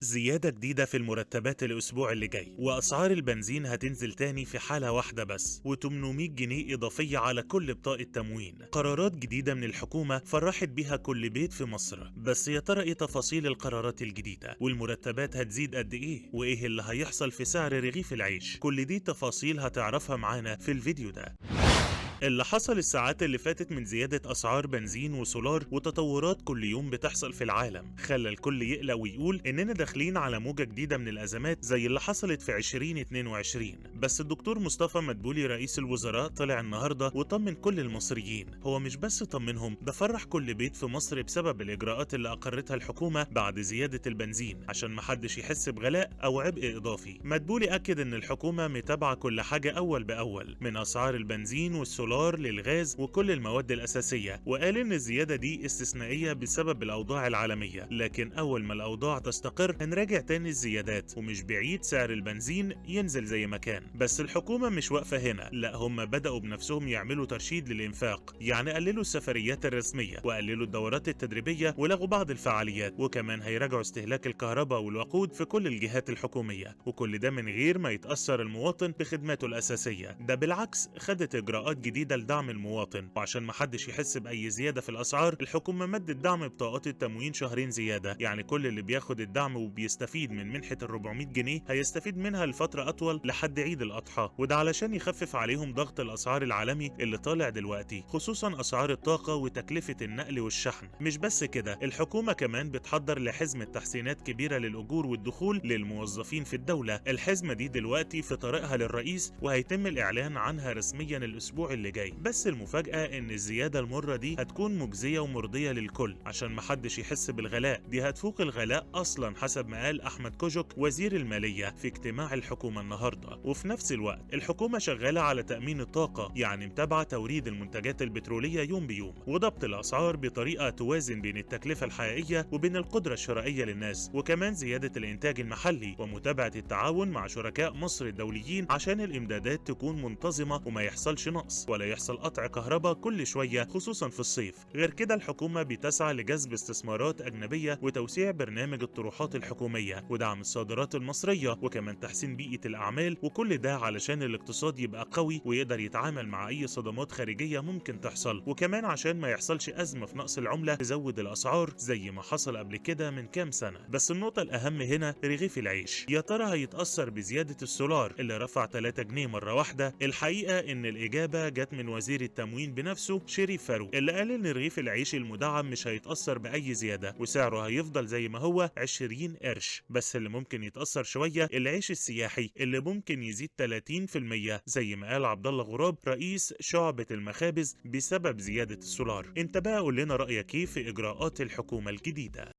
زيادة جديدة في المرتبات الأسبوع اللي جاي، وأسعار البنزين هتنزل تاني في حالة واحدة بس، و800 جنيه إضافية على كل بطاقة تموين. قرارات جديدة من الحكومة فرحت بيها كل بيت في مصر، بس يا ترى إيه تفاصيل القرارات الجديدة؟ والمرتبات هتزيد قد إيه؟ وإيه اللي هيحصل في سعر رغيف العيش؟ كل دي تفاصيل هتعرفها معانا في الفيديو ده. اللي حصل الساعات اللي فاتت من زيادة أسعار بنزين وسولار وتطورات كل يوم بتحصل في العالم خلى الكل يقلق ويقول إننا داخلين على موجة جديدة من الأزمات زي اللي حصلت في 2022. بس الدكتور مصطفى مدبولي رئيس الوزراء طلع النهاردة وطمن كل المصريين. هو مش بس طمنهم، ده فرح كل بيت في مصر بسبب الإجراءات اللي أقرتها الحكومة بعد زيادة البنزين عشان محدش يحس بغلاء أو عبء إضافي. مدبولي أكد إن الحكومة متابعة كل حاجة أول بأول، من أسعار البنزين والسولار للغاز وكل المواد الأساسية، وقال إن الزيادة دي استثنائية بسبب الأوضاع العالمية، لكن أول ما الأوضاع تستقر هنراجع تاني الزيادات، ومش بعيد سعر البنزين ينزل زي ما كان. بس الحكومة مش واقفة هنا، لا هم بدأوا بنفسهم يعملوا ترشيد للإنفاق، يعني قللوا السفريات الرسمية وقللوا الدورات التدريبية ولغوا بعض الفعاليات، وكمان هيراجعوا استهلاك الكهرباء والوقود في كل الجهات الحكومية، وكل ده من غير ما يتأثر المواطن بخدماته الأساسية. ده بالعكس خدت إجراءات جديدة لدعم المواطن، وعشان محدش يحس بأي زيادة في الأسعار الحكومة مدت دعم بطاقات التموين شهرين زيادة، يعني كل اللي بياخد الدعم وبيستفيد من منحة ال 400 جنيه هيستفيد منها لفترة أطول لحد عيد الأضحى، وده علشان يخفف عليهم ضغط الأسعار العالمي اللي طالع دلوقتي، خصوصا أسعار الطاقة وتكلفة النقل والشحن. مش بس كده، الحكومة كمان بتحضر لحزمة تحسينات كبيرة للأجور والدخول للموظفين في الدولة. الحزمة دي دلوقتي في طريقها للرئيس وهيتم الإعلان عنها رسميا الأسبوع اللي جاي. بس المفاجأة إن الزيادة المرة دي هتكون مجزية ومرضية للكل عشان محدش يحس بالغلاء، دي هتفوق الغلاء أصلا حسب ما قال أحمد كوجك وزير المالية في اجتماع الحكومة النهاردة. وفي نفس الوقت الحكومة شغالة على تأمين الطاقة، يعني متابعة توريد المنتجات البترولية يوم بيوم وضبط الأسعار بطريقة توازن بين التكلفة الحقيقية وبين القدرة الشرائية للناس، وكمان زيادة الإنتاج المحلي ومتابعة التعاون مع شركاء مصر الدوليين عشان الإمدادات تكون منتظمة وما يحصلش نقص ولا يحصل قطع كهرباء كل شوية خصوصا في الصيف. غير كده الحكومة بتسعى لجذب استثمارات أجنبية وتوسيع برنامج الطروحات الحكومية ودعم الصادرات المصرية وكمان تحسين بيئة الأعمال، وكل ده علشان الاقتصاد يبقى قوي ويقدر يتعامل مع أي صدمات خارجية ممكن تحصل، وكمان عشان ما يحصلش أزمة في نقص العملة تزود الأسعار زي ما حصل قبل كده من كام سنة. بس النقطة الأهم هنا رغيف العيش، يا ترى هيتأثر بزيادة السولار اللي رفع 3 جنيه مرة واحدة؟ الحقيقة إن الإجابة جت من وزير التموين بنفسه شريف فاروق، اللي قال ان رغيف العيش المدعم مش هيتأثر بأي زيادة وسعره هيفضل زي ما هو 20 قرش، بس اللي ممكن يتأثر شوية العيش السياحي اللي ممكن يزيد 30% زي ما قال عبد الله غراب رئيس شعبة المخابز بسبب زيادة السولار. انت بقى قول لنا رأيك ايه في إجراءات الحكومة الجديدة؟